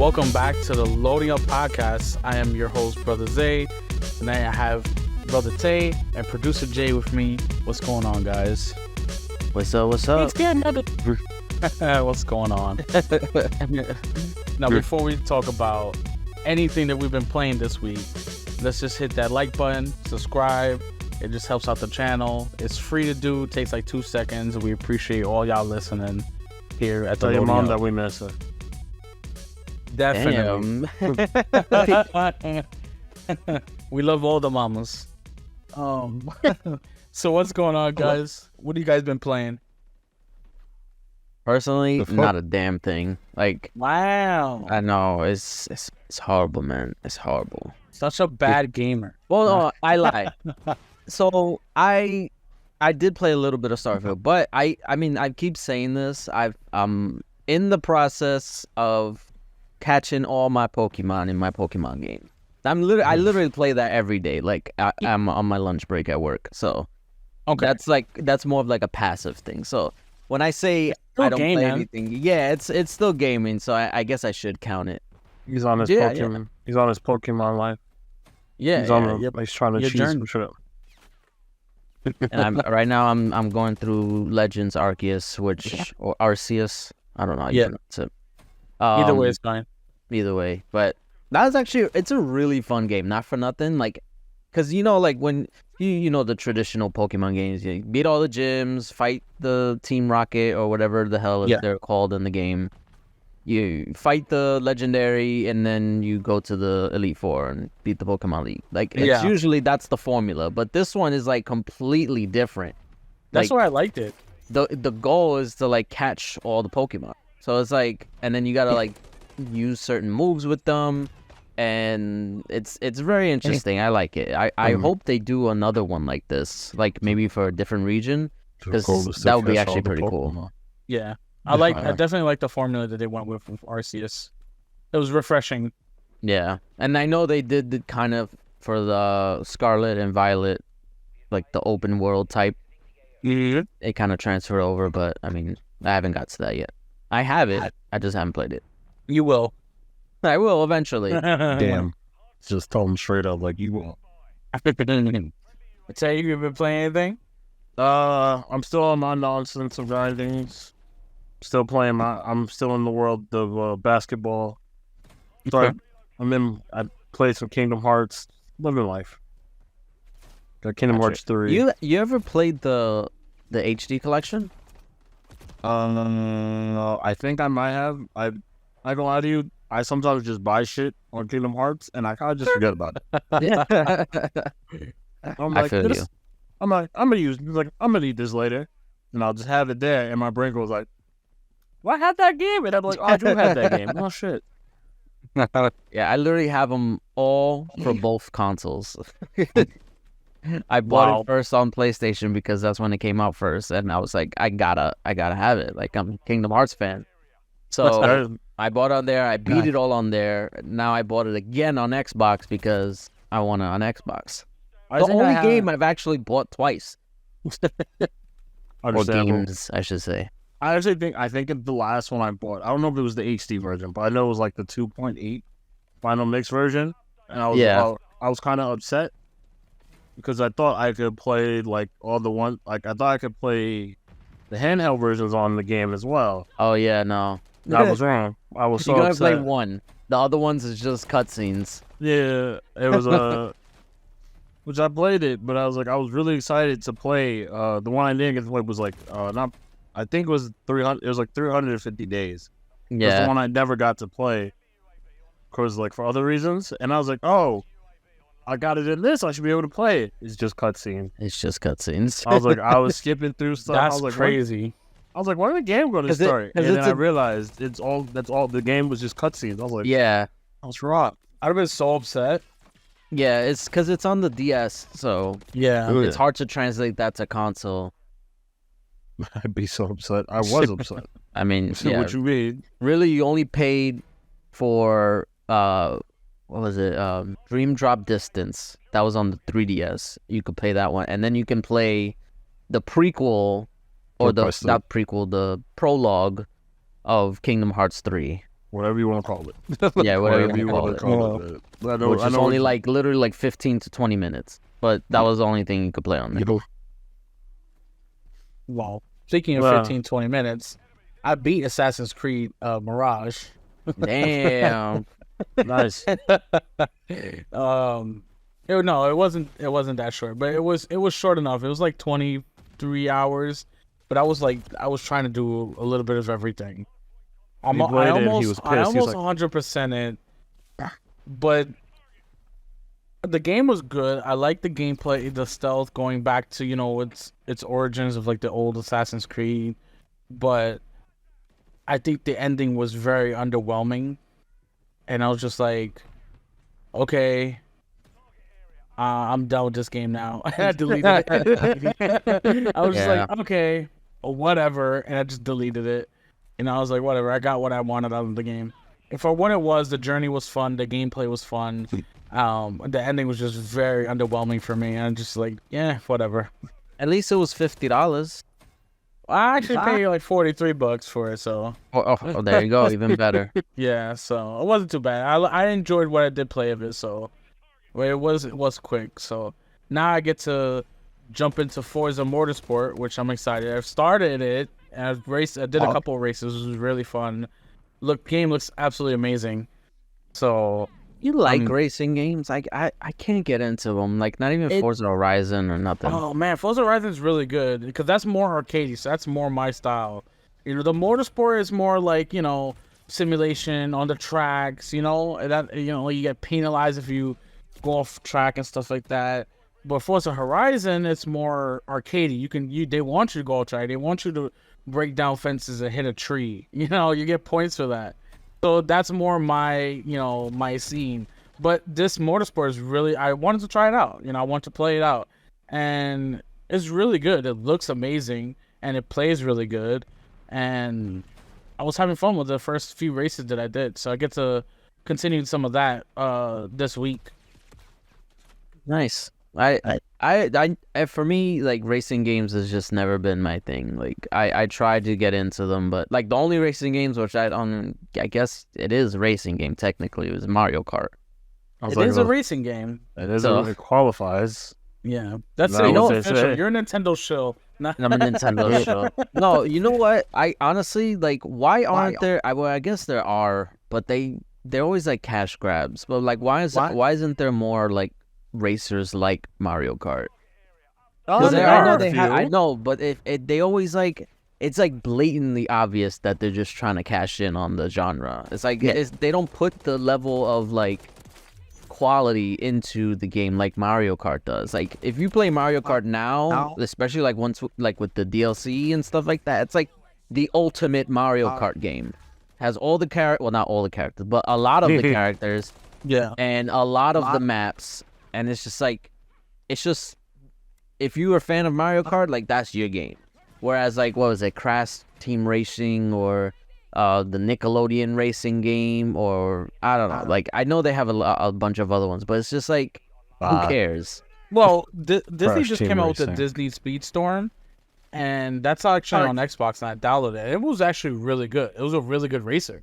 Welcome back to the Loading Up Podcast. I am your host, Brother Zay. Tonight I have Brother Tay and Producer Jay with me. What's going on, guys? What's up? What's up? What's going on? Now, before we talk about anything that we've been playing this week, let's just hit that like button, subscribe. It just helps out the channel. It's free to do. It takes like 2 seconds. We appreciate all y'all listening here at the Tell your Loading mom Up. that we miss her. Definitely. We love all the mamas. So what's going on, guys? What have you guys been playing? Personally, not a damn thing. Like, Wow. I know it's horrible, man. It's horrible. Such a bad gamer. Well, no, I lie. So I did play a little bit of Starfield, but I mean I keep saying this. I'm in the process of catching all my Pokemon in my Pokemon game. I literally play that every day. Like I'm on my lunch break at work. So Okay. that's more of like a passive thing. So when I say Still I don't game, play man. anything, yeah, it's still gaming. So I guess I should count it. He's on his Yeah, Pokemon. yeah. He's on his Pokemon life. Yeah, He's yeah, on. yeah. He's trying to Your cheese journey. some shit up. And right now I'm going through Legends Arceus, or Arceus. I don't know how you Yeah. pronounce it. Either way, it's fine. Either way, but it's a really fun game. Not for nothing, like, cause like when you know the traditional Pokemon games, you beat all the gyms, fight the Team Rocket or whatever the hell Yeah. they're called in the game. You fight the legendary, and then you go to the Elite Four and beat the Pokemon League. Like, it's Yeah. usually that's the formula, but this one is like completely different. That's Like, why I liked it. the goal is to like catch all the Pokemon. So it's like, and then you gotta like use certain moves with them, and it's very interesting. I like it. I hope they do another one like this, like maybe for a different region, because that would be actually pretty cool. Yeah. I definitely like the formula that they went with Arceus. It was refreshing. Yeah, and I know they did the kind of for the Scarlet and Violet, like the open world type. Mm-hmm. It kind of transferred over, but I mean, I haven't got to that yet. I have it. I just haven't played it. You will. I will eventually. Damn. Just told him straight up, like, you won't. Tay, you been playing anything? I'm still on my nonsense of grinding. Still playing I'm still in the world of basketball. So I played some Kingdom Hearts, living life. Got Kingdom Hearts 3. You ever played the HD collection? I think I might have. I don't lie to you. I sometimes just buy shit on Kingdom Hearts, and I kind of just forget about it. Yeah. I'm I like, feel you. I'm gonna need this later, and I'll just have it there. And my brain goes like, "Well, I had that game," and I'm like, "Oh, I do have that game." Oh shit! Yeah, I literally have them all for both consoles. I bought it first on PlayStation because that's when it came out first, and I was like, I gotta have it. Like, I'm a Kingdom Hearts fan, so I bought it on there. I beat it all on there. Now I bought it again on Xbox because I want it on Xbox. The only game I've actually bought twice, or games, I should say. I think it's the last one I bought. I don't know if it was the HD version, but I know it was like the 2.8 final mix version, and I was kind of upset because I thought I could play like all the one. Like, I thought I could play the handheld versions on the game as well. Oh yeah, no. I was wrong. I was so You gotta upset. play one. The other ones is just cutscenes. Yeah, it was which I played it, but I was really excited to play. The one I didn't get to play was like I think it was 300. It was like 350 days. That's the Yeah. one I never got to play, cause like for other reasons. And I was like, oh, I got it in this. I should be able to play it. It's just cutscene. It's just cutscenes. I was like, I was skipping through stuff. I That's was like, crazy. I was like, when the game going to 'Cause start? And it's then I realized that's all. The game was just cutscenes. I was like, Yeah. I was wrong. I'd have been so upset. Yeah, it's because it's on the DS, so Yeah. it's hard to translate that to console. I'd be so upset. I was upset. I mean, So yeah, what you mean? really, you only paid for what was it? Dream Drop Distance. That was on the 3DS. You could play that one, and then you can play the prequel, or the not prequel, the prologue of Kingdom Hearts 3. whatever you want to call it. Yeah, whatever you want to call it. Which is only like literally like 15 to 20 minutes. But that was the only thing you could play on there. Well, speaking of 15, 20 minutes, I beat Assassin's Creed Mirage. Damn. Nice. It wasn't that short, but it was short enough. It was like 23 hours, but I was trying to do a little bit of everything. I almost 100% it, but the game was good. I liked the gameplay, the stealth, going back to its origins of like the old Assassin's Creed, but I think the ending was very underwhelming, and I was just like, okay, I'm done with this game now. I deleted it. I was just like, okay, whatever, and I just deleted it. And I was like, whatever, I got what I wanted out of the game. And for what it was, the journey was fun, the gameplay was fun. The ending was just very underwhelming for me. And I'm just like, yeah, whatever. At least it was $50. I actually paid like $43 for it, so. Oh, there you go, even better. Yeah, so it wasn't too bad. I enjoyed what I did play of it, so. But it was quick, so now I get to jump into Forza Motorsport, which I'm excited. I've started it. I did a couple of races. It was really fun. Game looks absolutely amazing. So you like racing games? I can't get into them. Like not even Forza Horizon or nothing. Oh man, Forza Horizon is really good because that's more arcadey. So that's more my style. The Motorsport is more like simulation on the tracks. That you get penalized if you go off track and stuff like that. But Forza Horizon, it's more arcadey. They want you to go off track. They want you to break down fences and hit a tree. You get points for that. So that's more my scene. But this Motorsport is really, I wanted to try it out. I want to play it out. And it's really good. It looks amazing and it plays really good. And I was having fun with the first few races that I did. So I get to continue some of that this week. Nice. For me, like racing games has just never been my thing. Like I tried to get into them, but like the only racing games which I guess it is a racing game technically, it was Mario Kart. It is a racing game. It qualifies. Yeah, that's it. Official. You're a Nintendo shill. I'm a Nintendo shill. No, you know what? I honestly like. Why aren't there? I guess there are, but they're always like cash grabs. But like, why isn't there more like racers like Mario Kart? I know, but they always like, it's like blatantly obvious that they're just trying to cash in on the genre. It's like they don't put the level of like quality into the game like Mario Kart does. Like if you play Mario Kart now, especially like once like with the DLC and stuff like that, it's like the ultimate Mario Kart game. Has all the not all the characters, but a lot of the characters. Yeah. And a lot of the maps. And it's just like, if you're a fan of Mario Kart, like that's your game. Whereas like, what was it, Crash Team Racing or the Nickelodeon racing game, or I don't know. Like I know they have a bunch of other ones, but it's just like, who cares? Well, Disney just came out with the Disney Speedstorm, and that's actually on Xbox, and I downloaded it. It was actually really good. It was a really good racer.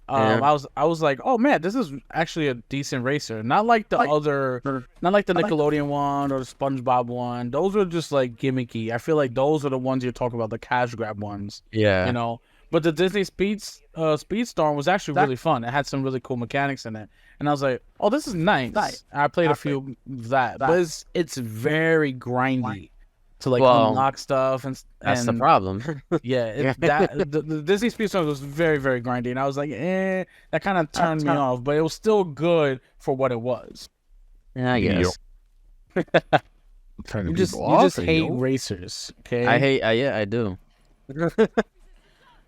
I was like, oh man, this is actually a decent racer. Not like the Nickelodeon one or the SpongeBob one. Those are just like gimmicky. I feel like those are the ones you're talking about, the cash grab ones. Yeah. But the Disney Speedstorm was actually really fun. It had some really cool mechanics in it, and I was like, oh, this is nice. I played a few of that, but it's very grindy to like unlock stuff, and that's the problem. Yeah, the Disney Speedstorm was very, very grindy, and I was like, that kind of turned me off, but it was still good for what it was. Yeah, I guess. You just hate racers, okay? I do.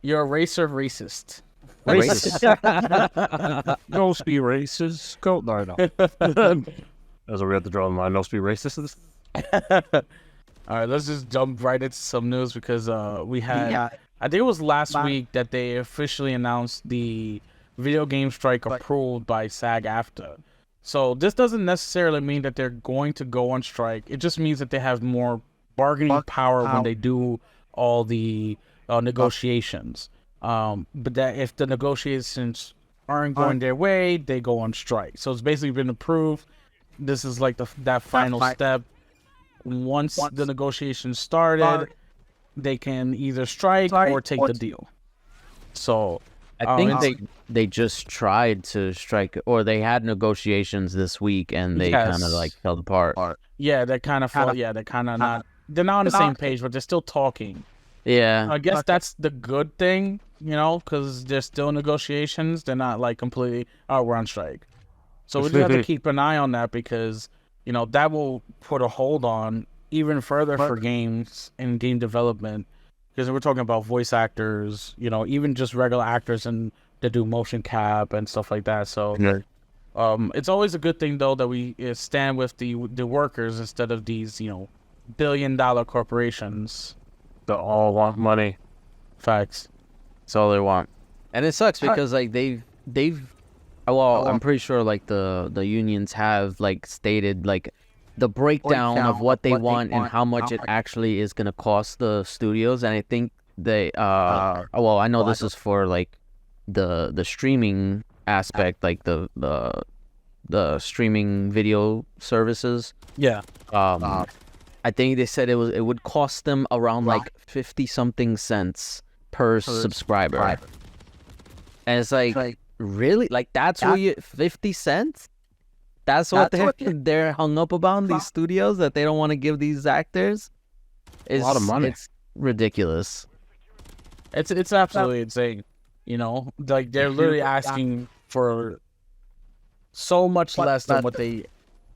You're a racer racist. No speed races. Go no. As we have to draw the line. No speed races. All right, let's just jump right into some news because we had, I think it was last week that they officially announced the video game strike approved by SAG-AFTRA. So this doesn't necessarily mean that they're going to go on strike. It just means that they have more bargaining power when they do all the negotiations. But that if the negotiations aren't going their way, they go on strike. So it's basically been approved. This is like that final step. Once the negotiations started, they can either strike or take the deal. So I think they just tried to strike, or they had negotiations this week, and they kind of like fell apart. Yeah, they kind of fall. Yeah, they're kind of not. They're not on the same page, but they're still talking. Yeah, I guess that's the good thing, because there's still negotiations. They're not like completely, oh, we're on strike. So we just have to keep an eye on that because, that will put a hold on even further for games and game development. Because we're talking about voice actors, even just regular actors and that do motion cap and stuff like that. So it's always a good thing, though, that we stand with the workers instead of these, billion-dollar corporations. They all want money. Facts. That's all they want. And it sucks because like they've I'm pretty sure like the unions have like stated like the breakdown of what they want and how much it actually is going to cost the studios. And I think they I know this is for like the streaming aspect, like the streaming video services. Yeah. I think they said it would cost them around like 50 something cents per subscriber. And it's like really? Like that's what 50 cents? That's what they're hung up about, these studios, that they don't want to give these actors? A lot of money. It's ridiculous. It's absolutely insane. Like they're literally asking for so much less than what they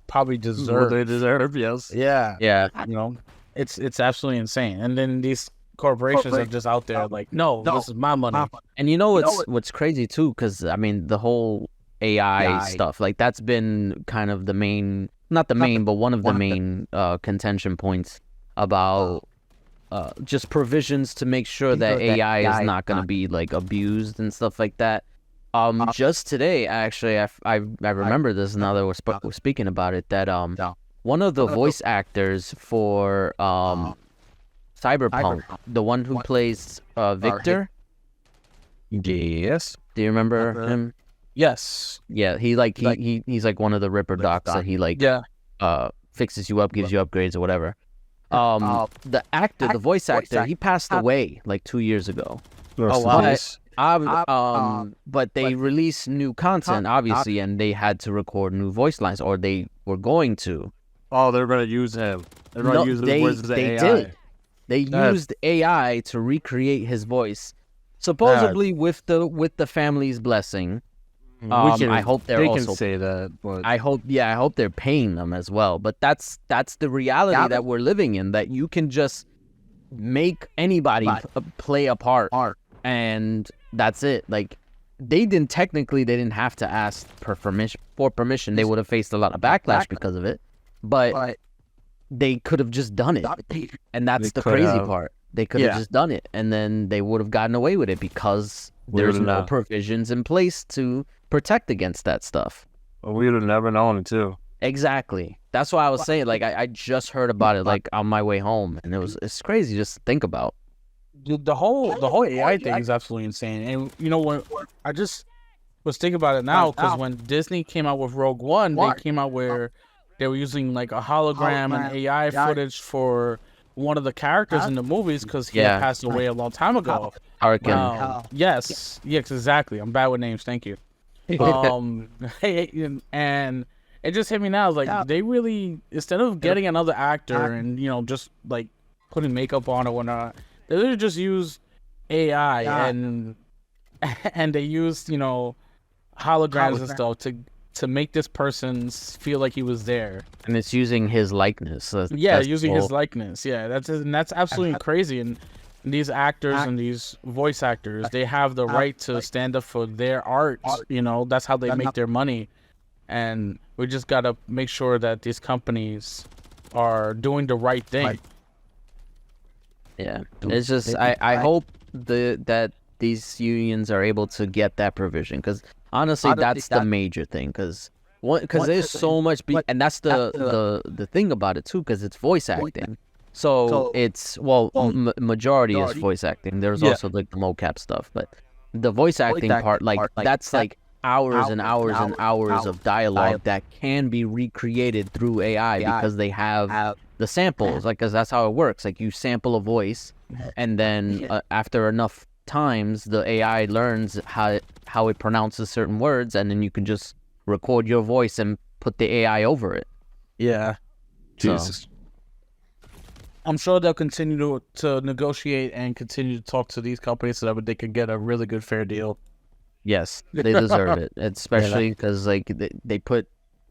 probably deserve. What they deserve, yes. Yeah. Yeah. It's absolutely insane. And then these corporations are just out there like, no, this is my money. And what's crazy too, because I mean the whole AI stuff, like that's been kind of the main, not the main, but one of the main contention points about just provisions to make sure that AI is not going to be like abused and stuff like that. Just today, actually, I remember this now that we're speaking about it, that one of the voice actors for Cyberpunk, the one who plays Victor. Yes. Do you remember him? Yes. Yeah, he's like one of the Ripper docs that he like fixes you up, gives you upgrades or whatever. The actor, the voice actor, he passed away like 2 years ago. Oh wow. But they released new content, obviously, and they had to record new voice lines, or they were going to. Oh, they're gonna use him. They're gonna use his voice as AI. Did. They used AI to recreate his voice, supposedly with the family's blessing. I hope they can say that, but I hope they're paying them as well. But that's the reality that we're living in. That you can just make anybody play a part, and that's it. Like they didn't have to ask for permission. They would have faced a lot of backlash because of it, but they could have just done it, and that's the crazy part. They could have just done it, and then they would have gotten away with it because there's no provisions in place to protect against that stuff. Well, we would have never known it too. Exactly. That's why I was saying, like, I just heard about it like on my way home, and it's crazy just to think about. The whole AI thing is absolutely insane. And when I just was thinking about it now, because when Disney came out with Rogue One, they came out where they were using like a hologram and AI footage for one of the characters in the movies because he had passed away a long time ago. Yes, exactly. I'm bad with names. Thank you. And it just hit me now. It's like they really, instead of getting another actor and just like putting makeup on or whatnot, they literally just use AI and they used holograms and stuff to make this person feel like he was there. And it's using his likeness. Using his likeness. Yeah, that's absolutely crazy. And these actors and these voice actors, they have the right to stand up for their art. That's how they make their money. And we just got to make sure that these companies are doing the right thing. Yeah, it's just I hope that these unions are able to get that provision, because honestly, that's the major thing. Because there's so much, and that's the thing about it too, because it's voice acting. So it's majority is voice acting. There's also like the mocap stuff, but the voice acting part, like that's like hours and hours and hours of dialogue that can be recreated through AI because they have the samples. Like, because that's how it works. Like, you sample a voice, and then after enough times, the AI learns how it pronounces certain words, and then you can just record your voice and put the AI over it. Yeah. Jesus. So, I'm sure they'll continue to negotiate and continue to talk to these companies so that they could get a really good fair deal. Yes, they deserve it, especially because like they put,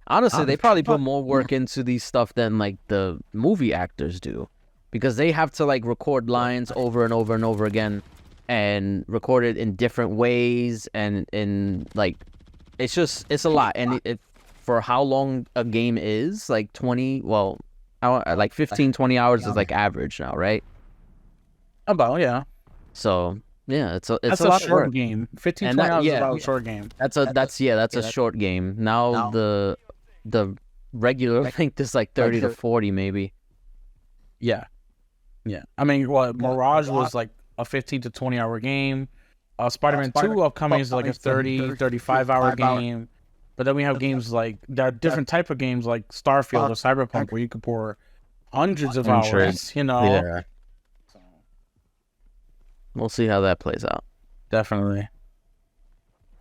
honestly, they probably put more work into these stuff than like the movie actors do, because they have to like record lines over and over and over again, and record it in different ways, and in like, it's a lot, and for how long a game is, like 20, well, like 15, 20 hours is like average now, right? About, yeah. So yeah, it's a lot short of work. Game. 15, 20 hours is about a short game. That's a short game. Now the regular length is like 30 to 40 maybe. Yeah. I mean, Mirage was like a 15 to 20 hour game. Spider-Man 2 upcoming is like a 30, 35 hour game. But then we have games like, there are different type of games like Starfield or Cyberpunk where you can pour hundreds of hours, you know. Yeah. We'll see how that plays out. Definitely.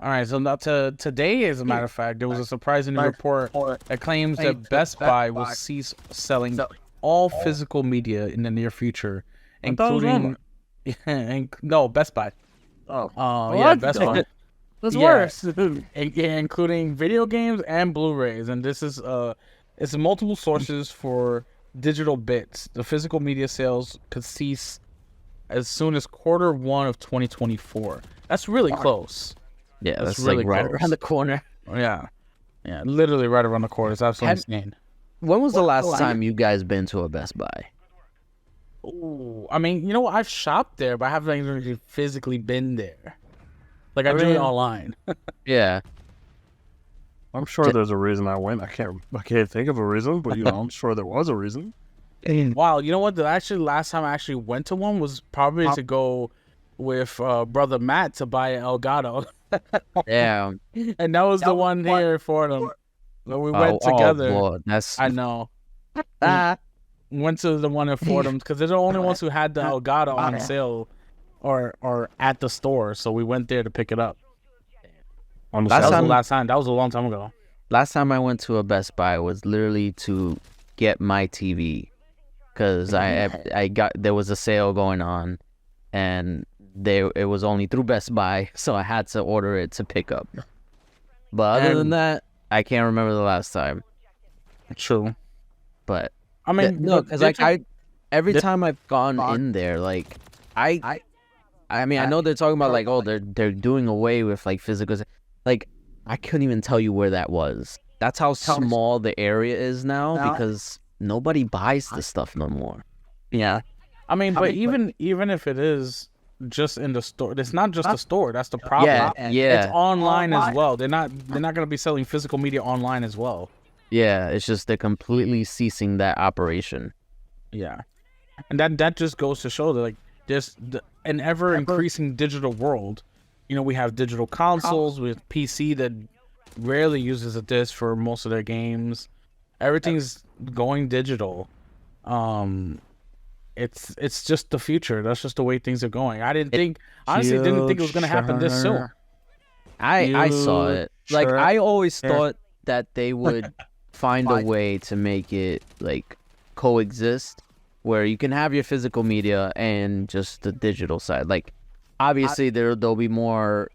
All right, so now today, as a matter of fact, there was a surprising report that claims that Best Buy will cease selling all physical media in the near future, including no, Best Buy. Yeah, Best Buy. That's worse. Including video games and Blu-rays, and this is it's multiple sources for digital bits. The physical media sales could cease as soon as Q1 of 2024. That's really close. Yeah, that's really like right around the corner. Yeah, literally right around the corner. It's absolutely insane. When was the last time you guys been to a Best Buy? Ooh, I mean, you know what? I've shopped there, but I haven't even physically been there. Like, I do it online. Yeah. I'm sure there's a reason I went. I can't think of a reason, but I'm sure there was a reason. Wow, you know what? Last time I actually went to one was probably to go with brother Matt to buy an Elgato. Yeah. And that was the one here for them. So we went together. Oh, that's... I know. Went to the one in Fordham because they're the only ones who had the Elgato on sale or at the store. So we went there to pick it up. Last time. That was a long time ago. Last time I went to a Best Buy was literally to get my TV, because there was a sale going on, and it was only through Best Buy, so I had to order it to pick up. But other than that, I can't remember the last time. True. But I mean, no, because like every time I've gone in there, like I mean, I know they're talking about like, oh, they're doing away with like physical. Like, I couldn't even tell you where that was. That's how small the area is now, because nobody buys the stuff no more. Yeah, I mean, but even if it is just in the store, it's not just a store. That's the problem. Yeah. It's online as well. They're not gonna be selling physical media online as well. Yeah, it's just they're completely ceasing that operation. Yeah, and that just goes to show that like there's an ever increasing digital world. You know, we have digital consoles with PC that rarely uses a disc for most of their games. Everything's going digital. It's just the future. That's just the way things are going. I didn't think it was gonna happen this soon. I saw it. Like, I always thought that they would find a way to make it like coexist, where you can have your physical media and just the digital side. Like, obviously there'll be more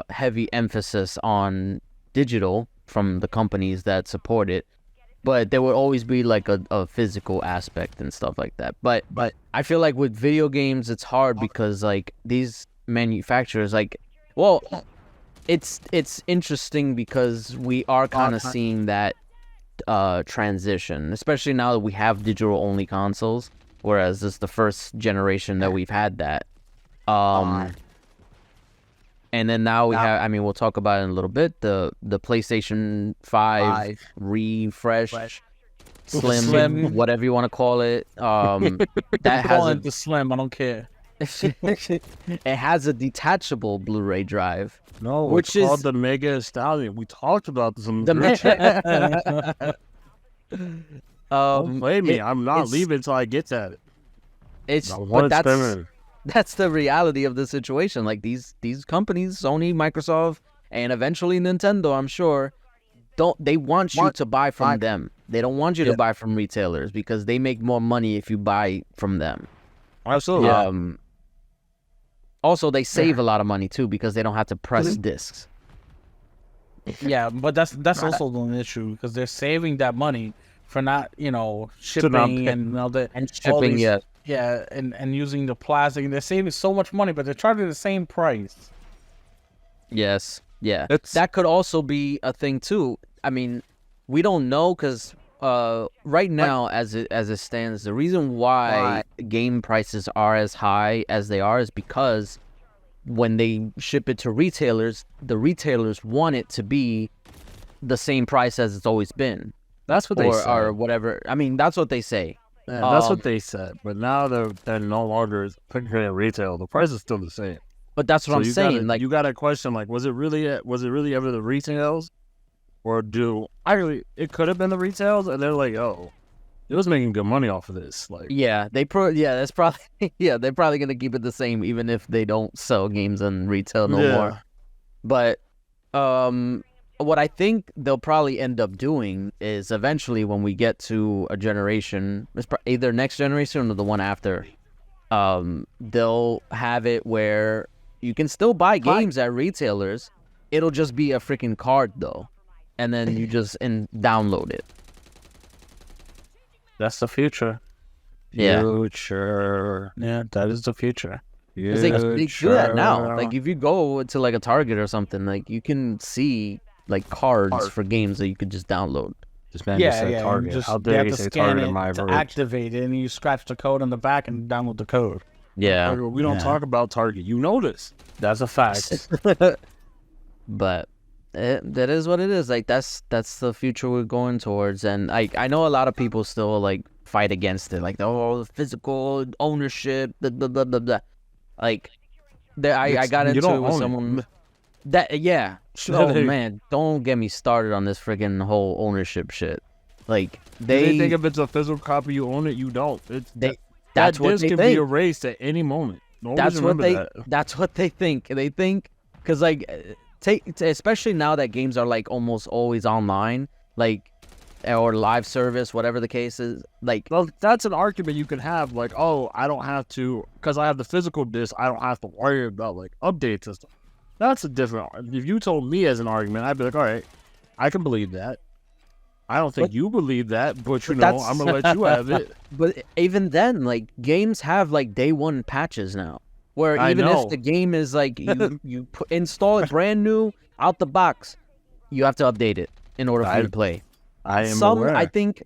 heavy emphasis on digital from the companies that support it, but there will always be like a physical aspect and stuff like that. But I feel like with video games it's hard, because like these manufacturers, like, well, it's interesting because we are kind of seeing that transition, especially now that we have digital only consoles, whereas this is the first generation that we've had that. And then now we have, I mean, we'll talk about it in a little bit, the PlayStation 5 refresh, Slim, whatever you want to call it. That has the Slim. I don't care. it has a detachable Blu-ray drive. No, which it's called is the Mega Stallion. We talked about this in the the group chat. Don't blame me. it- I'm not it's- leaving until I get that. It's I but want it spinning. that's the reality of the situation. Like these companies, Sony, Microsoft, and eventually Nintendo, I'm sure, they want you to buy from them. They don't want you to buy from retailers because they make more money if you buy from them. Absolutely. Also, they save a lot of money too because they don't have to press discs. Yeah, but that's also an issue because they're saving that money for not, shipping and all that And shipping, and using the plastic. And they're saving so much money, but they're charging the same price. Yes, yeah. It's- That could also be a thing too. I mean, we don't know because right now, as it stands, the reason why game prices are as high as they are is because when they ship it to retailers, the retailers want it to be the same price as it's always been. That's what they said. Or whatever. I mean, that's what they say. Yeah, that's what they said. But now they're no longer putting it in retail. The price is still the same. But that's what I'm saying. Like, you got to question, like, was it really ever the retails, or it could have been the retails, and they're like, oh, it was making good money off of this. Like, that's probably they're probably gonna keep it the same even if they don't sell games in retail no more. But what I think they'll probably end up doing is eventually when we get to a generation, either next generation or the one after, they'll have it where you can still buy games at retailers. It'll just be a freaking card though, and then you just download it. That's the future. Yeah. Future. Yeah, that is the future. Because they do that now. Like if you go to like a Target or something, like you can see like cards for games that you could just download. This man just said Target. Just, How they dare have you to say scan Target it in my to verse? activate it, and you scratch the code on the back and download the code. Yeah. We don't talk about Target. You know this. That's a fact. But that is what it is. Like that's the future we're going towards, and I know a lot of people still like fight against it, like the physical ownership, blah, blah, blah, blah, blah. Like I got into it with someone that oh man, don't get me started on this freaking whole ownership shit. Like they think if it's a physical copy you own it, you don't. That's what disc they can think. be erased at any moment. That's what they think. They think because like especially now that games are like almost always online, like or live service, whatever the case is. Like, well, that's an argument you can have. Like, oh, I don't have to because I have the physical disc. I don't have to worry about like updates and stuff. That's a different. If you told me as an argument, I'd be like, all right, I can believe that. I don't think you believe that, but I'm gonna let you have it. But even then, like games have like day one patches now, where even if the game is like you install it brand new out the box, you have to update it in order for you to play. I am aware. I think,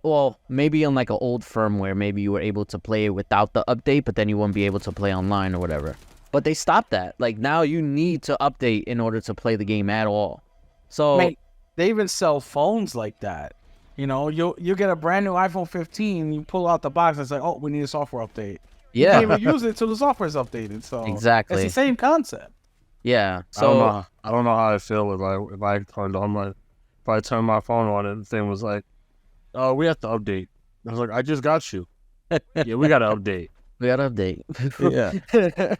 well, maybe on like an old firmware, maybe you were able to play it without the update, but then you won't be able to play online or whatever. But they stopped that. Like now you need to update in order to play the game at all. So they even sell phones like that. You know, you get a brand new iPhone 15, you pull out the box and it's like, oh, we need a software update. Yeah. You can't even use it till the software's updated. So exactly, it's the same concept. Yeah. So I don't know how I feel if I turned on if I turned my phone on and the thing was like, oh, we have to update. I was like, I just got you. Yeah, we got to update. We got to update. Yeah.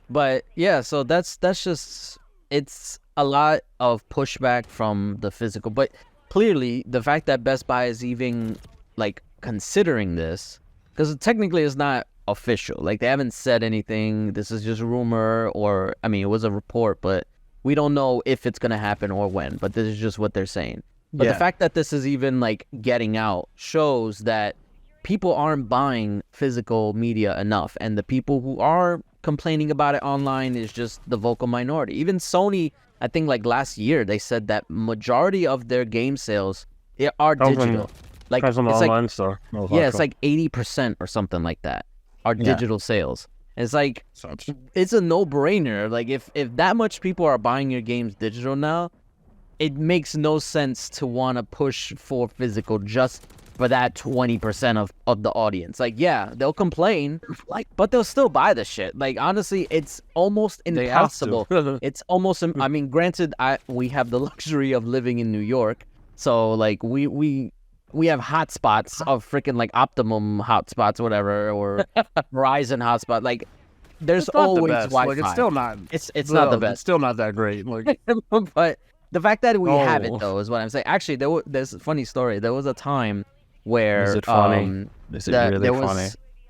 But yeah, so that's just, it's a lot of pushback from the physical. But clearly, the fact that Best Buy is even like considering this, because technically it's not official. Like they haven't said anything. This is just rumor, or I mean, it was a report, but we don't know if it's gonna happen or when. But this is just what they're saying. But the fact that this is even like getting out shows that people aren't buying physical media enough, and the people who are complaining about it online is just the vocal minority. Even Sony, I think like last year they said that majority of their game sales are digital. Like it's online store. It's like 80% or something like that are digital sales. And it's like it's a no-brainer. Like if that much people are buying your games digital now, it makes no sense to want to push for physical just for that 20% of the audience. Like, yeah, they'll complain, like, but they'll still buy the shit. Like, honestly, it's almost impossible. It's almost, I mean, granted, we have the luxury of living in New York, so like we have hotspots of freaking like Optimum hotspots, whatever, or Verizon hotspot. Like, there's always Wi-Fi. Like, it's still not. It's not the best. It's still not that great. Like, but the fact that we have it though is what I'm saying. Actually, there's a funny story. There was a time where is it funny? Is it really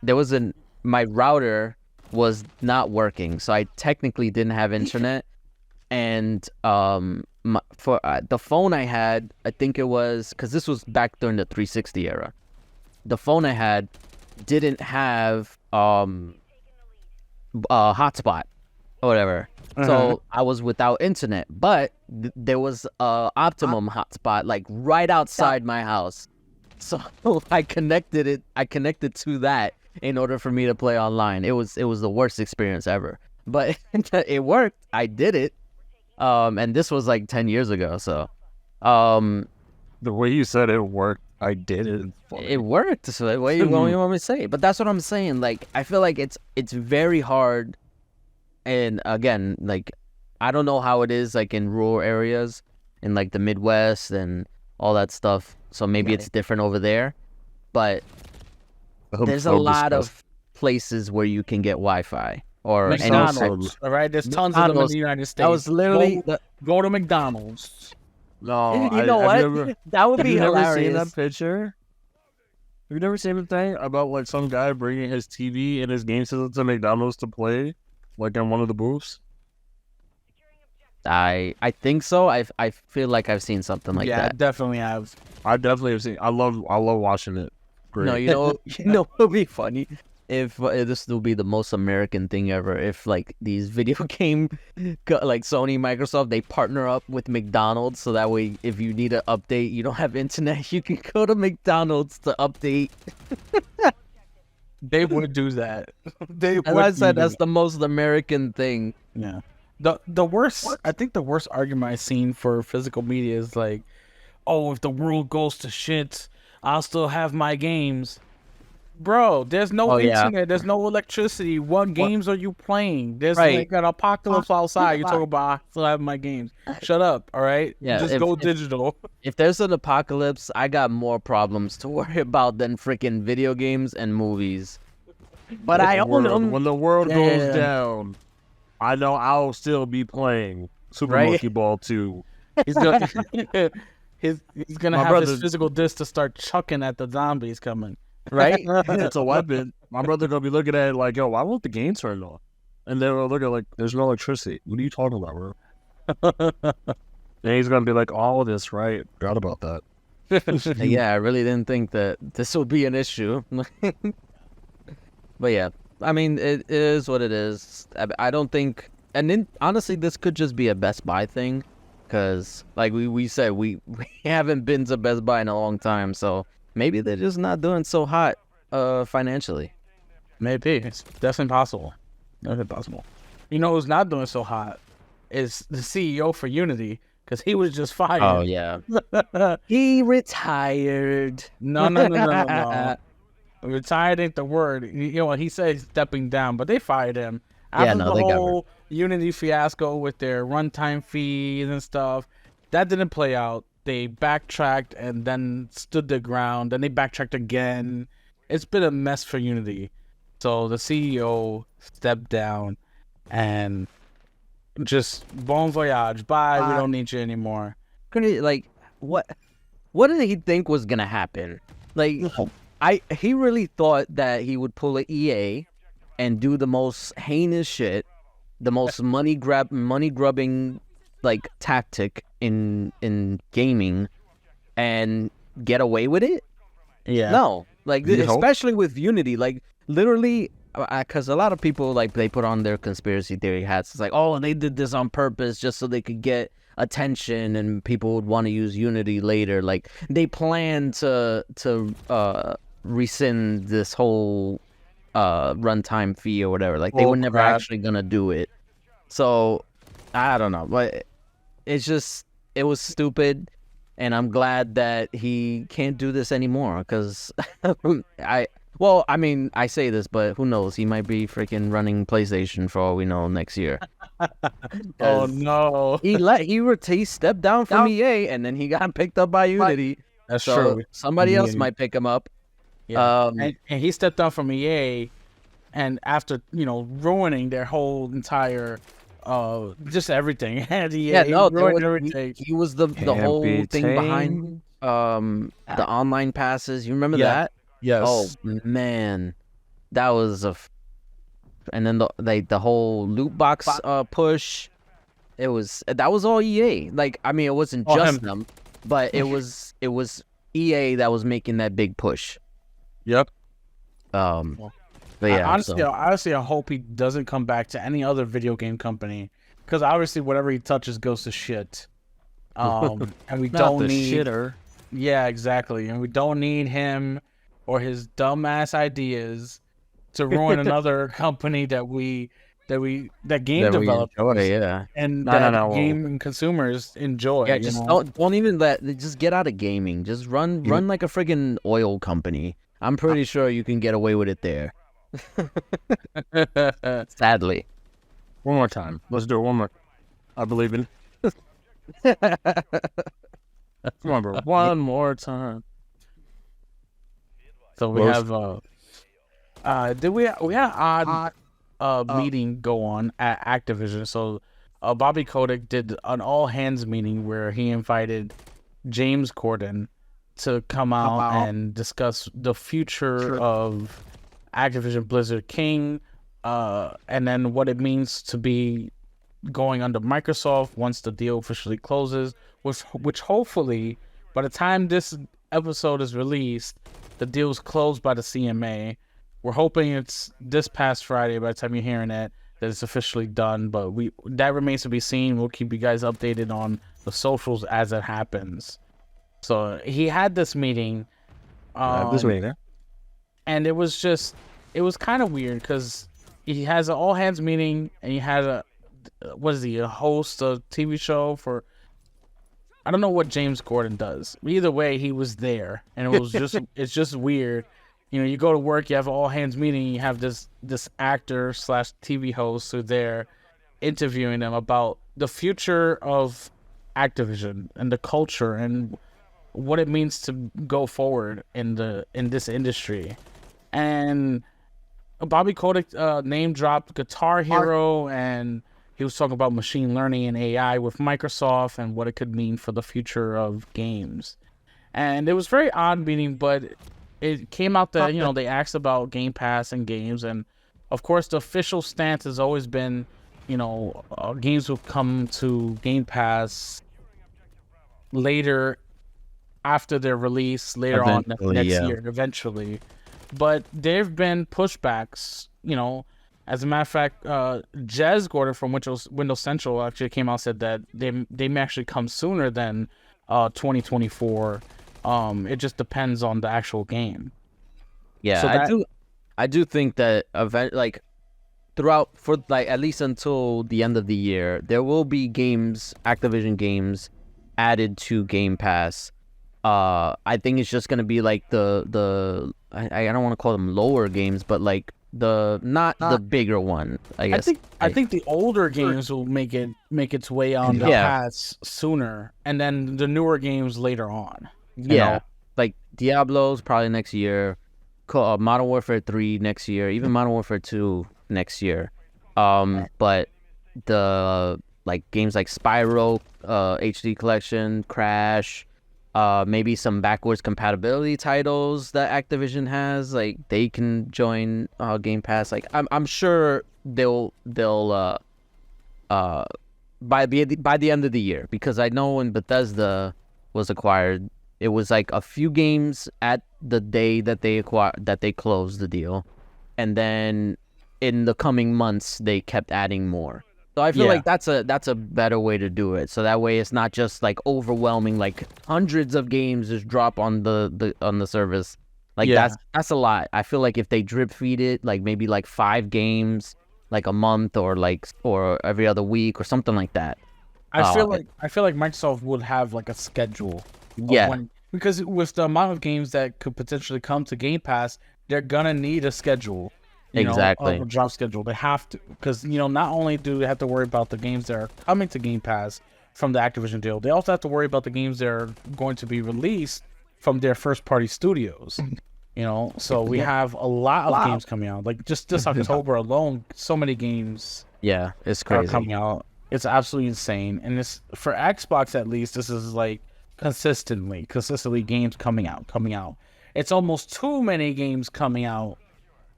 funny? My router was not working, so I technically didn't have internet, and for the phone I had, I think it was because this was back during the 360 era. The phone I had didn't have hotspot or whatever. So I was without internet, but there was a Optimum hotspot like right outside my house. So I connected to that in order for me to play online. It was the worst experience ever, but it worked. I did it. And this was like 10 years ago. So the way you said it worked, I did it. It worked. So what you want me to say? But that's what I'm saying. Like, I feel like it's very hard. And again, like, I don't know how it is like in rural areas in like the Midwest and all that stuff. So maybe it's different over there. But there's a lot of places where you can get Wi-Fi or McDonald's. All right, there's tons of them in the United States. That was literally go to McDonald's. No, you know what? That would be hilarious. Have you ever seen that picture? Have you never seen the thing about like some guy bringing his TV and his game system to McDonald's to play, like in one of the booths? I think so. I feel like I've seen something like that. Yeah, I definitely have. I definitely have seen. I love watching it. Great. No, you know what would be funny if this will be the most American thing ever. If like these video game, like Sony, Microsoft, they partner up with McDonald's, so that way if you need an update, you don't have internet, you can go to McDonald's to update. They would do that. As I said, that's the most American thing. Yeah. The worst, I think the worst argument I've seen for physical media is like, oh, if the world goes to shit, I'll still have my games. Bro, there's no internet, there's no electricity. What games are you playing? There's like an apocalypse outside. You talk about I still have my games. Shut up, all right? Yeah, just go digital. If there's an apocalypse, I got more problems to worry about than freaking video games and movies. But I own them. When the world goes down, I know I'll still be playing Super Monkey Ball 2. He's gonna have his physical disc to start chucking at the zombies coming. Right? It's a weapon. My brother gonna be looking at it like, yo, why won't the game turn on? And they'll look at like, there's no electricity. What are you talking about, bro? And he's gonna be like, oh, that's right. Forgot about that. Yeah, I really didn't think that this would be an issue. But yeah, I mean, it is what it is. I don't think, and then honestly, this could just be a Best Buy thing, because like we said, we haven't been to Best Buy in a long time, so maybe they're just not doing so hot financially. Maybe. It's definitely possible. Definitely possible. You know who's not doing so hot is the CEO for Unity, because he was just fired. Oh, yeah. He retired. No. Retired ain't the word. You know what? He said he's stepping down, but they fired him. After the whole Unity fiasco with their runtime fees and stuff, that didn't play out. They backtracked and then stood their ground. Then they backtracked again. It's been a mess for Unity. So the CEO stepped down and just bon voyage. Bye. We don't need you anymore. Like, what did he think was gonna happen? Like, he really thought that he would pull an EA and do the most heinous shit, the most money grubbing like tactic in gaming, and get away with it. Yeah. No, like especially with Unity, like literally, because a lot of people like they put on their conspiracy theory hats. It's like, oh, they did this on purpose just so they could get attention and people would want to use Unity later. Like they plan to rescind this whole runtime fee or whatever. Like they were never actually gonna do it. So I don't know, but it's just, it was stupid. and I'm glad that he can't do this anymore. Because I mean, I say this, but who knows? He might be freaking running PlayStation for all we know next year. Oh no! He stepped down from EA, and then he got picked up by Unity. That's so true. Somebody else might pick him up. Yeah, and he stepped down from EA, and after ruining their whole entire, just everything. Ruined everything. He was the whole thing behind the online passes. You remember that? Yes. Oh man, that was and then the whole loot box push. That was all EA. Like, I mean, it wasn't just them, but it was EA that was making that big push. Yep. But yeah, honestly, I hope he doesn't come back to any other video game company, because obviously whatever he touches goes to shit. And we don't need shitter. Yeah, exactly. And we don't need him or his dumbass ideas to ruin another company that game developers and game consumers enjoy. Yeah, just don't even just get out of gaming. Just run like a friggin' oil company. I'm pretty sure you can get away with it there. Sadly. One more time. Let's do it one more. I believe in it. Come on, bro. One more time. So we have we had an odd meeting go on at Activision. So Bobby Kotick did an all hands meeting where he invited James Corden to come out and discuss the future of Activision Blizzard King, and then what it means to be going under Microsoft once the deal officially closes, which hopefully by the time this episode is released, the deal's closed by the CMA. We're hoping it's this past Friday by the time you're hearing that it's officially done, but that remains to be seen. We'll keep you guys updated on the socials as it happens. So he had this meeting. And it was kind of weird because he has an all hands meeting, and he had a host a TV show for, I don't know what James Corden does. Either way, he was there, and it was it's just weird. You go to work, you have an all hands meeting, you have this actor / TV host who's there interviewing them about the future of Activision and the culture and what it means to go forward in this industry. And Bobby Kotick name dropped Guitar Hero, and he was talking about machine learning and AI with Microsoft and what it could mean for the future of games. And it was very odd meeting, but it came out that they asked about Game Pass and games, and of course the official stance has always been games will come to Game Pass later, after their release later on next year, eventually. But there have been pushbacks, as a matter of fact, Jez Gordon from Windows Central actually came out and said that they may actually come sooner than 2024. It just depends on the actual game. Yeah, so I do think that throughout, for at least until the end of the year, there will be Activision games added to Game Pass. I think it's just gonna be like the I don't want to call them lower games, but like the bigger one. I guess. I think the older games will make its way on the pass sooner, and then the newer games later on. Like Diablo's probably next year, Modern Warfare 3 next year, even Modern Warfare 2 next year. But the games like Spyro, HD Collection, Crash. Maybe some backwards compatibility titles that Activision has, they can join Game Pass. I'm sure they'll by the end of the year, because I know when Bethesda was acquired, it was a few games at the day that they closed the deal, and then in the coming months they kept adding more. So I feel like that's a better way to do it. So that way it's not just overwhelming, hundreds of games just drop on the service. That's a lot. I feel like if they drip feed it, maybe 5 games a month, or every other week or something like that. I feel like Microsoft would have a schedule Yeah. Because with the amount of games that could potentially come to Game Pass, they're gonna need a schedule. Exactly. A drop schedule. They have to, because not only do they have to worry about the games that are coming to Game Pass from the Activision deal, they also have to worry about the games that are going to be released from their first party studios. So we have a lot of games coming out. Like just this October alone, so many games. Yeah, it's Are crazy. coming out. It's absolutely insane, and this for Xbox at least. This is like consistently games coming out. It's almost too many games coming out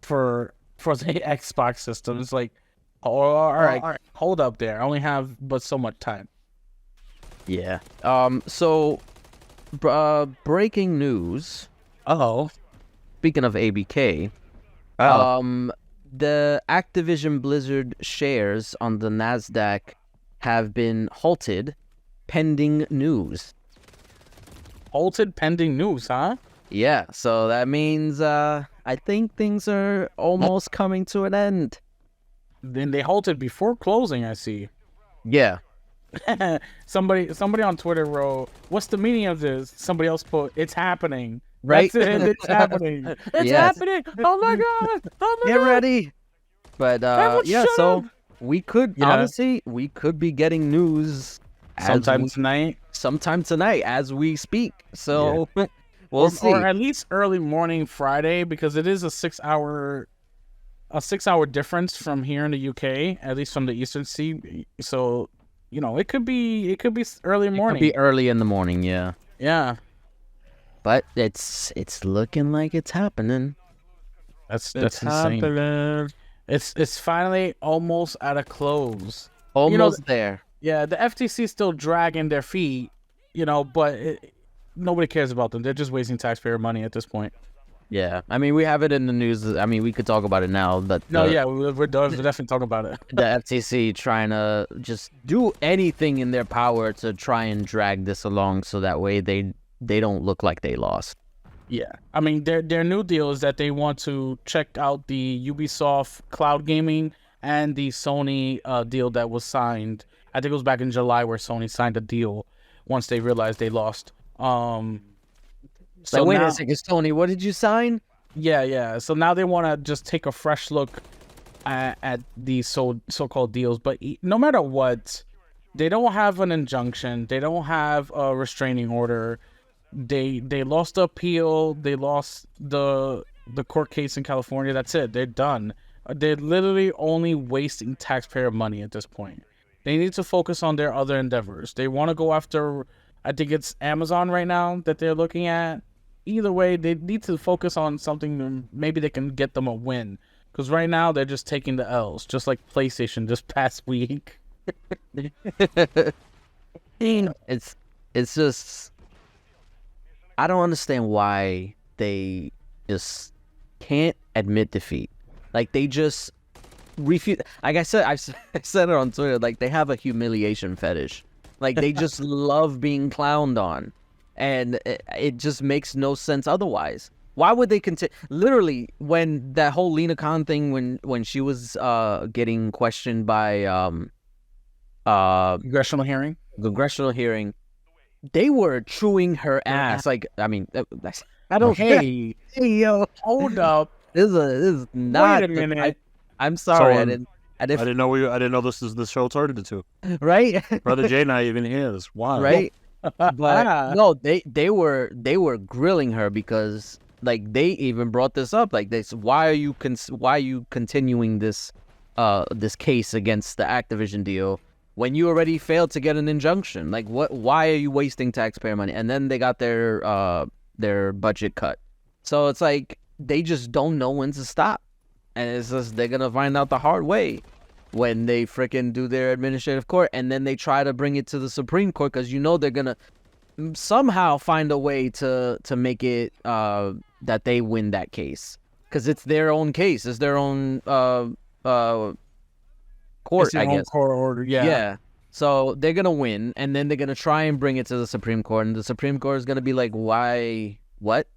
for the Xbox system. It's like, all right, hold up there. I only have but so much time. Yeah. So, breaking news. Speaking of ABK, the Activision Blizzard shares on the Nasdaq have been halted pending news. Halted pending news, huh? Yeah, so that means I think things are almost coming to an end. Then they halted before closing, I see. Yeah. somebody on Twitter wrote, "What's the meaning of this?" Somebody else put, "It's happening." Right? That's it. It's happening. It's happening. Oh my god. Oh my Get god. ready. But yeah, so we could honestly be getting news sometime tonight as we speak. So we'll see. Or at least early morning Friday, because it is a 6-hour difference from here in the UK, at least from the Eastern Sea. So, it could be early morning. It could be early in the morning, yeah. Yeah. But it's looking like it's happening. That's insane. Happening. It's finally almost at a close. Almost there. Yeah, the FTC is still dragging their feet, but nobody cares about them. They're just wasting taxpayer money at this point. Yeah, I mean, we have it in the news. I mean, we could talk about it now, but we're definitely talking about it. The FTC trying to just do anything in their power to try and drag this along, so that way they don't look like they lost. Yeah, I mean, their new deal is that they want to check out the Ubisoft cloud gaming and the Sony deal that was signed. I think it was back in July where Sony signed a deal once they realized they lost. So wait a second, Sony, what did you sign? Yeah. So now they want to just take a fresh look at these so-called deals. But no matter what, they don't have an injunction. They don't have a restraining order. They lost the appeal. They lost the court case in California. That's it. They're done. They're literally only wasting taxpayer money at this point. They need to focus on their other endeavors. They want to go after, I think it's Amazon right now that they're looking at. Either way, they need to focus on something. Maybe they can get them a win. Because right now, they're just taking the L's. Just like PlayStation this past week. It's just... I don't understand why they just can't admit defeat. Like, they just refuse. Like I said, I said it on Twitter. Like, they have a humiliation fetish. Like, they just love being clowned on. And it just makes no sense otherwise. Why would they continue? Literally, when that whole Lena Khan thing, when she was getting questioned by congressional hearing, they were chewing her ass. Like, I mean, I don't. Hey, yo, hold up. This is not. Wait a minute. I'm sorry. So, I didn't know this is the show turned into. Right. Brother Jay not even here. That's wild. Right. But no, they were grilling her because like they even brought this up. Like they said, why are you continuing this case against the Activision deal when you already failed to get an injunction? Like why are you wasting taxpayer money? And then they got their budget cut. So it's like they just don't know when to stop. And it's just they're gonna find out the hard way when they freaking do their administrative court, and then they try to bring it to the Supreme Court because they're gonna somehow find a way to make it that they win that case because it's their own case, it's their own court, I guess. Court order, yeah. So they're gonna win, and then they're gonna try and bring it to the Supreme Court, and the Supreme Court is gonna be like, why, what?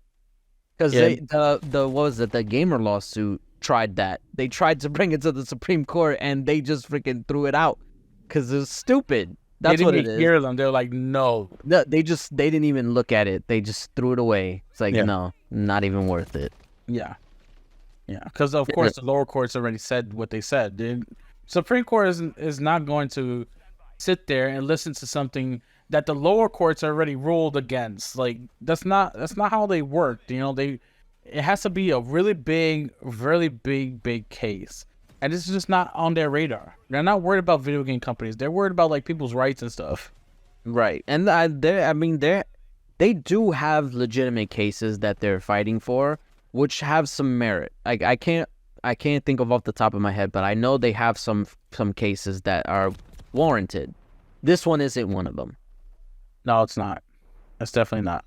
Because what was it? The gamer lawsuit tried that. They tried to bring it to the Supreme Court and they just freaking threw it out because it's stupid. That's they what didn't it is. hear them. They're like, no. They didn't even look at it. They just threw it away. It's like, no, not even worth it. Yeah. Yeah. Because, of course, the lower courts already said what they said. The Supreme Court is not going to sit there and listen to something that the lower courts already ruled against. Like, that's not how they work. You know, it has to be a really big case. And this is just not on their radar. They're not worried about video game companies. They're worried about like people's rights and stuff. Right. And they do have legitimate cases that they're fighting for, which have some merit. Like I can't think of off the top of my head, but I know they have some cases that are warranted. This one isn't one of them. No, it's not. It's definitely not.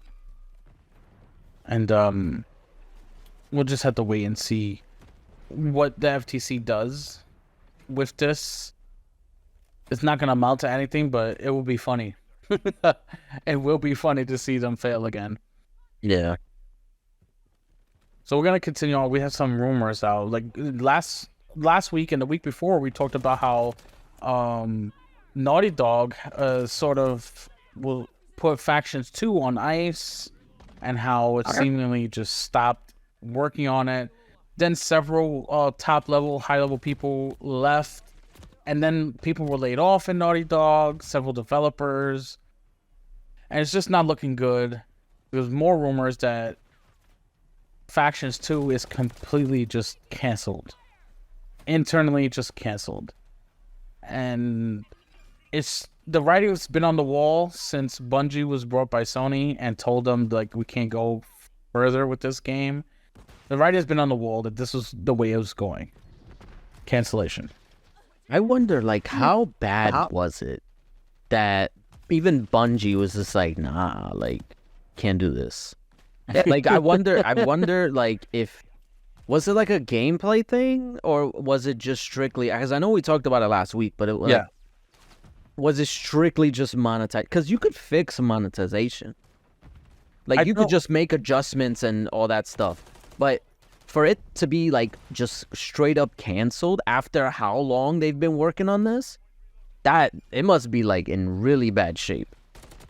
And we'll just have to wait and see what the FTC does with this. It's not going to amount to anything, but it will be funny. It will be funny to see them fail again. Yeah. So we're going to continue on. We have some rumors out. Like last week and the week before, we talked about how Naughty Dog sort of will put Factions 2 on ice and how it seemingly just stopped working on it. Then several top-level, high-level people left. And then people were laid off in Naughty Dog, several developers. And it's just not looking good. There's more rumors that Factions 2 is completely just canceled. Internally just canceled. And the writing's been on the wall since Bungie was brought by Sony and told them, like, we can't go further with this game. The writing has been on the wall that this was the way it was going. Cancellation. I wonder, like, how bad was it that even Bungie was just like, nah, like, can't do this. Like, I wonder, like, was it like a gameplay thing or was it just strictly? Because I know we talked about it last week, but it was. Yeah. Was it strictly just monetized? Because you could fix monetization. Like, you could just make adjustments and all that stuff. But for it to be, like, just straight up canceled after how long they've been working on this, that it must be, like, in really bad shape.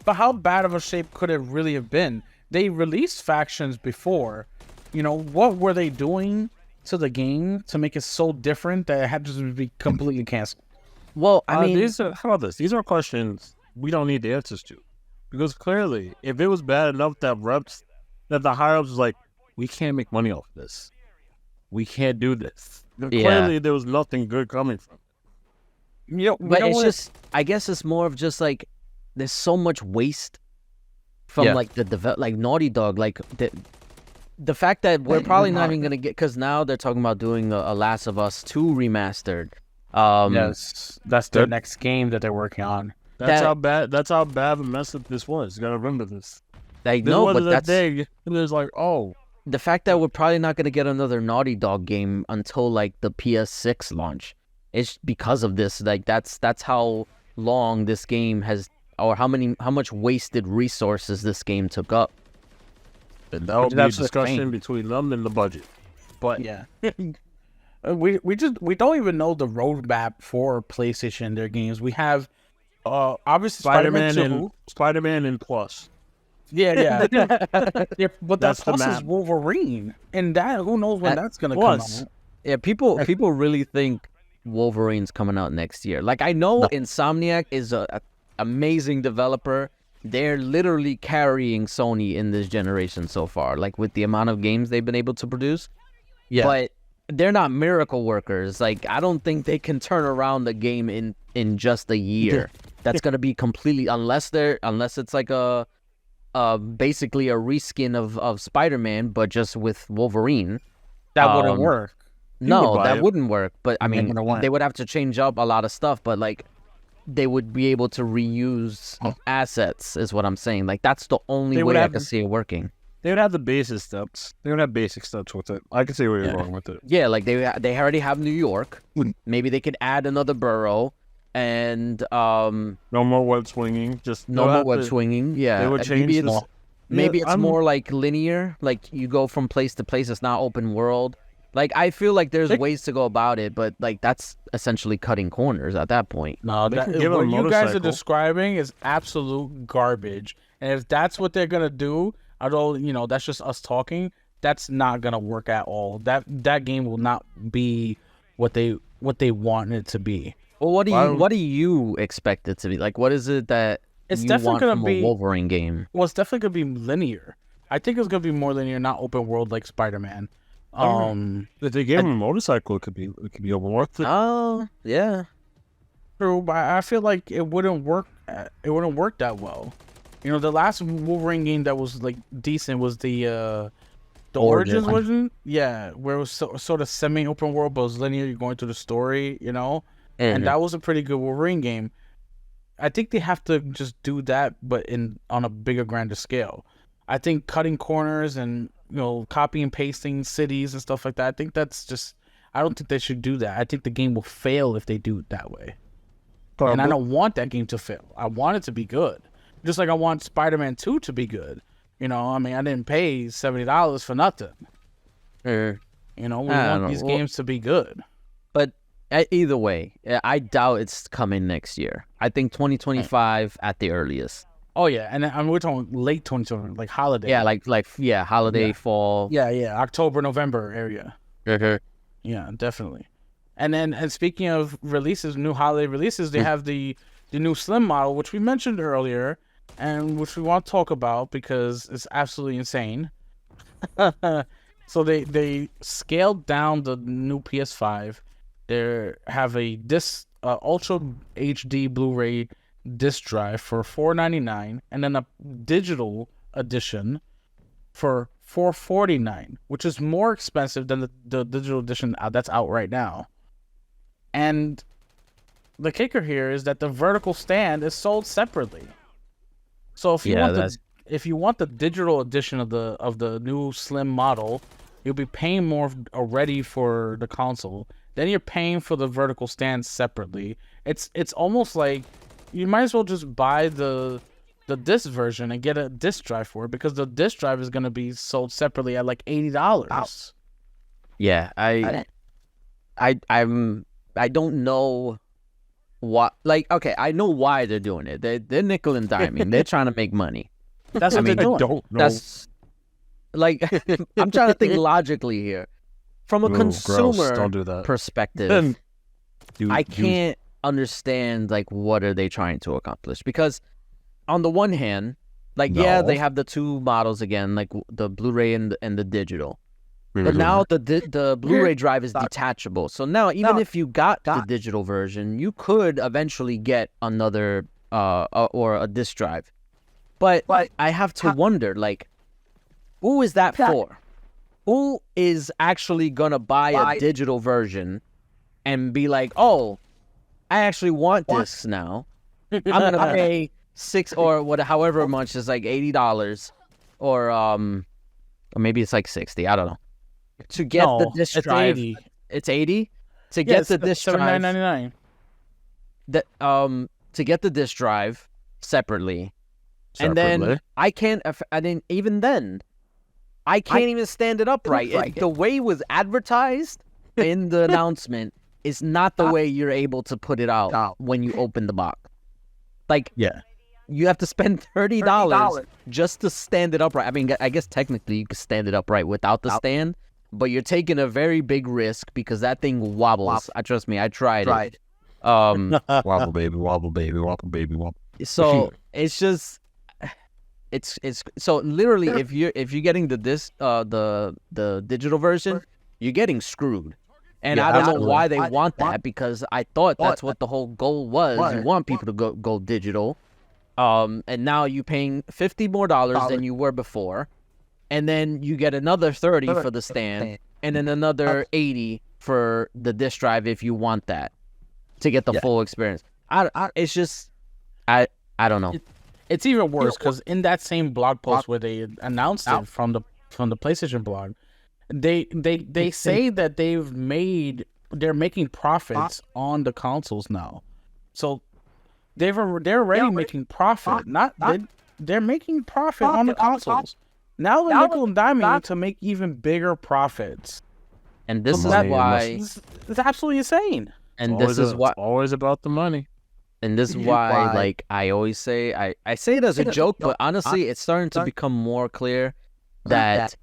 But how bad of a shape could it really have been? They released Factions before. You know, what were they doing to the game to make it so different that it had to be completely canceled? Well, I mean, how about this? These are questions we don't need the answers to. Because clearly, if it was bad enough that the higher-ups was like, we can't make money off this. We can't do this. Clearly, there was nothing good coming from it. You know, but it's just, I guess it's more of just like, there's so much waste from like like Naughty Dog. Like the fact that we're probably not even going to get, because now they're talking about doing a Last of Us 2 remastered. Yes, that's the next game that they're working on. That's how bad of a mess up this was. You gotta remember this. Like, no, but that's big. It was like, oh, the fact that we're probably not gonna get another Naughty Dog game until like the PS6 launch. It's because of this. Like, that's how long this game has, or how much wasted resources this game took up. And that would be a discussion between them and the budget. But yeah. We don't even know the roadmap for PlayStation and their games. We have obviously Spider-Man and Plus. Yeah. But that's Plus is Wolverine, and that who knows when that's gonna come out. Yeah, people really think Wolverine's coming out next year. Like, I know Insomniac is a amazing developer. They're literally carrying Sony in this generation so far, like with the amount of games they've been able to produce. Yeah, but they're not miracle workers. Like, I don't think they can turn around the game in just a year. That's gonna be completely, unless it's like basically a reskin of Spider-Man, but just with Wolverine. That wouldn't work. No, that wouldn't work. But I mean, they would have to change up a lot of stuff. But like, they would be able to reuse assets, is what I'm saying. Like, that's the only way I can see it working. They would have the basic steps. They would have basic steps with it. I can see where you're going with it. Yeah, like they already have New York. Maybe they could add another borough, and no more web swinging. Just no more web swinging. Yeah, they would change. Maybe it's more like linear. Like, you go from place to place. It's not open world. Like, I feel like there's ways to go about it, but like that's essentially cutting corners at that point. No, what you guys are describing is absolute garbage. And if that's what they're gonna do, although that's just us talking, that's not gonna work at all. That game will not be what they want it to be. Well, what do you expect it to be? Like, what is it that it's you definitely want gonna from be a Wolverine game? Well, it's definitely gonna be linear. I think it's gonna be more linear, not open world like Spider-Man. If they gave him a motorcycle, it could be open world. Oh, yeah. True, but I feel like it wouldn't work. It wouldn't work that well. The last Wolverine game that was like decent was the Origins version. Yeah, where it was sort of semi-open world, but it was linear. You're going through the story, and that was a pretty good Wolverine game. I think they have to just do that, but on a bigger, grander scale. I think cutting corners and copy and pasting cities and stuff like that. I think that's just. I don't think they should do that. I think the game will fail if they do it that way. And I don't want that game to fail. I want it to be good, just like I want Spider-Man 2 to be good. I didn't pay $70 for nothing. We want these games to be good. But either way, I doubt it's coming next year. I think 2025 at the earliest. Oh yeah, and we're talking late 2020, like holiday. Yeah, holiday, fall. Yeah, October, November area. Yeah, definitely. And speaking of releases, new holiday releases, they have the new Slim model, which we mentioned earlier, and which we want to talk about because it's absolutely insane. So they scaled down the new PS5. They have a Ultra HD Blu-ray disc drive for $499, and then a digital edition for $449, which is more expensive than the digital edition that's out right now. And the kicker here is that the vertical stand is sold separately. So if you want the digital edition of the new Slim model, you'll be paying more already for the console. Then you're paying for the vertical stand separately. It's almost like you might as well just buy the disc version and get a disc drive for it, because the disc drive is going to be sold separately at like $80. Yeah, I don't know what. Like, okay, I know why they're doing it. They're nickel and diming. They're trying to make money. That's what they're doing. I don't know. That's like I'm trying to think logically here. From a consumer don't do that. perspective, I can't understand like what are they trying to accomplish, because on the one hand, like they have the two models again, like the Blu-ray and the digital. But now the Blu-ray drive is detachable. So now even if you got the digital version, you could eventually get another or a disc drive. But I have to wonder, like, who is that for? Who is actually gonna buy a digital version and be like, oh, I actually want this now. I'm gonna pay $6 or however much is like $80 or maybe it's like $60. I don't know. To get the disc drive, it's $80. To get the disc drive, $79.99. To get the disc drive separately, and then I can't. I didn't even then. I can't even stand it up right. The way it was advertised in the announcement is not the way you're able to put it out when you open the box. Like, you have to spend $30 just to stand it upright. I mean, I guess technically you could stand it upright without the stand, but you're taking a very big risk because that thing wobbles. Trust me, I tried it. Wobble baby, wobble baby, wobble baby, wobble. So it's just, it's so literally if you're getting the digital version, you're getting screwed. And I don't know why they want that, because I thought that's what the whole goal was. You want people to go digital. And now you're paying $50 more than you were before. And then you get another $30 for the stand, and then another $80 for the disc drive if you want that to get the full experience. It's just, I don't know. It's even worse because in that same blog post where they announced it from the PlayStation blog, they say that they're making profits on the consoles now. So they're already making profit. They're making profit on the consoles. Now they're nickel and diming to make even bigger profits. And this is why it's absolutely insane. And this is why it's always about the money. And this is why, like I always say, I say it as a joke, but honestly, it's starting to become more clear that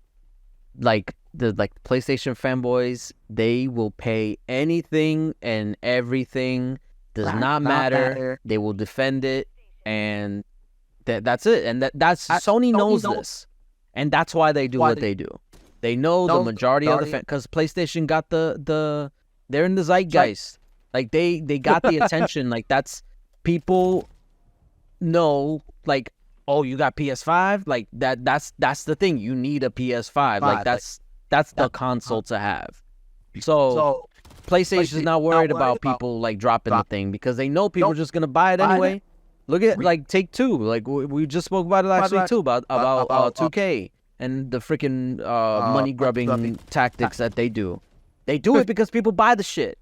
like the PlayStation fanboys, they will pay anything and everything. Does not matter. They will defend it, and that's it. And that's Sony knows this, and that's why they do what they do. They know the majority of the fan, because PlayStation got they're in the zeitgeist. Like they got the attention. Like that's people know. Like, oh, you got PS5. Like that's the thing. You need a PS5. Like that's the console to have. So PlayStation's not worried about people like dropping the thing, because they know people are just gonna buy it anyway. Look at like Take-Two. Like we just spoke about it last week too, about 2K and the freaking money grubbing tactics that they do. They do it because people buy the shit.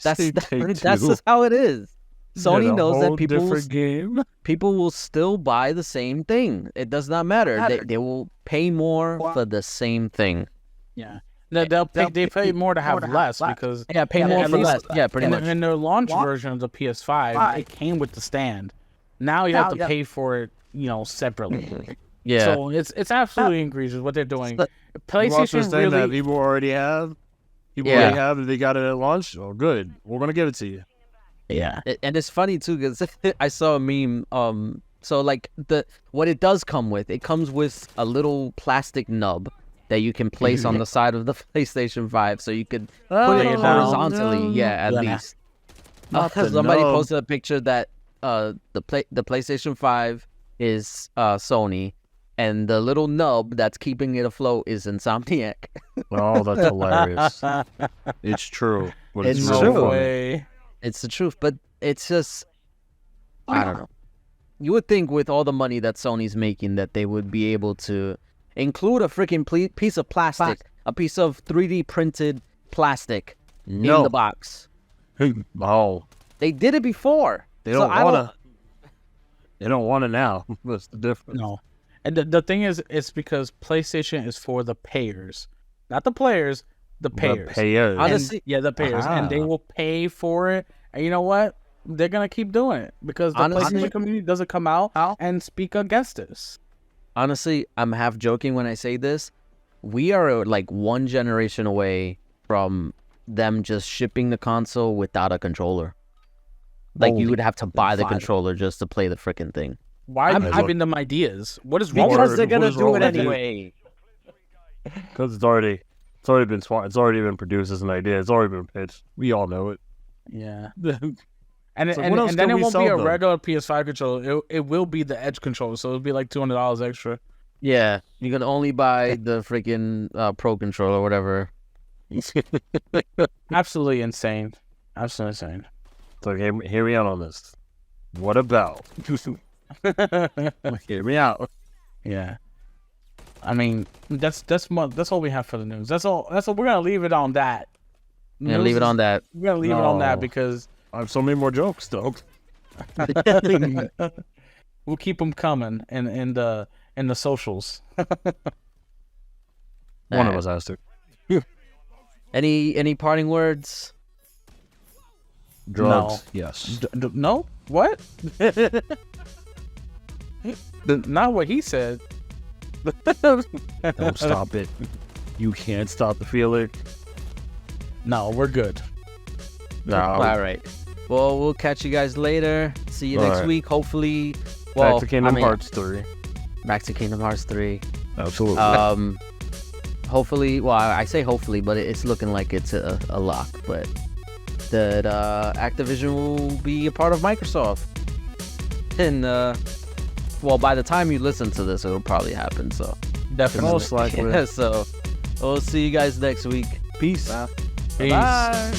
That's just how it is. Sony knows that people will still buy the same thing. It does not matter. They will pay more for the same thing. Yeah. They pay more to have less because pay more for less. Yeah, pretty much. In their launch version of the PS5, it came with the stand. Now you have to pay for it, separately. Yeah. So it's absolutely egregious what they're doing. PlayStation really that people already have. Already have. If they got it at launch, oh, good. We're gonna give it to you. Yeah. And it's funny too, because I saw a meme. So like what it does come with, it comes with a little plastic nub that you can place on the side of the PlayStation 5, so you could put it horizontally. At least. Somebody posted a picture that the PlayStation 5 is Sony, and the little nub that's keeping it afloat is Insomniac. Oh, that's hilarious. It's true. But it's true. Funny. It's the truth, but it's just, I don't know. You would think with all the money that Sony's making that they would be able to include a freaking piece of plastic, a piece of 3D printed plastic in the box. Oh. They did it before. They don't want to. They don't want it now. That's the difference. No. And the thing is, it's because PlayStation is for the payers, not the players, the payers. The payers. Honestly, the payers. And they will pay for it. And you know what? They're going to keep doing it because the PlayStation community doesn't come out and speak against this. Honestly, I'm half joking when I say this. We are like one generation away from them just shipping the console without a controller. Like, you would have to buy the controller just to play the freaking thing. Why are you giving them ideas? What is wrong? Because they're gonna do it anyway. Because it's already been produced as an idea. It's already been pitched. We all know it. Yeah. And then it won't be a regular PS5 controller. It will be the Edge controller, so it'll be like $200 extra. Yeah, you can only buy the freaking Pro controller or whatever. Absolutely insane. Absolutely insane. So hear me out on this. What about? Hear me out. Yeah. I mean, that's all we have for the news. That's all. We're gonna leave it on that. Yeah, leave it on that. We're gonna leave it on that because I have so many more jokes, though. We'll keep them coming in the socials. One of us has to. Any parting words? Drugs. No. Yes. No. What? Not what he said. Don't stop it. You can't stop the feeling. No, we're good. No. All right. Well, we'll catch you guys later. See you next week. Hopefully. Well, back to Kingdom Hearts 3. Back to Kingdom Hearts 3. Absolutely. Hopefully. Well, I say hopefully, but it's looking like it's a lock. But that Activision will be a part of Microsoft. And well, by the time you listen to this, it'll probably happen. So definitely. Most likely. So we'll see you guys next week. Peace. Peace. Bye.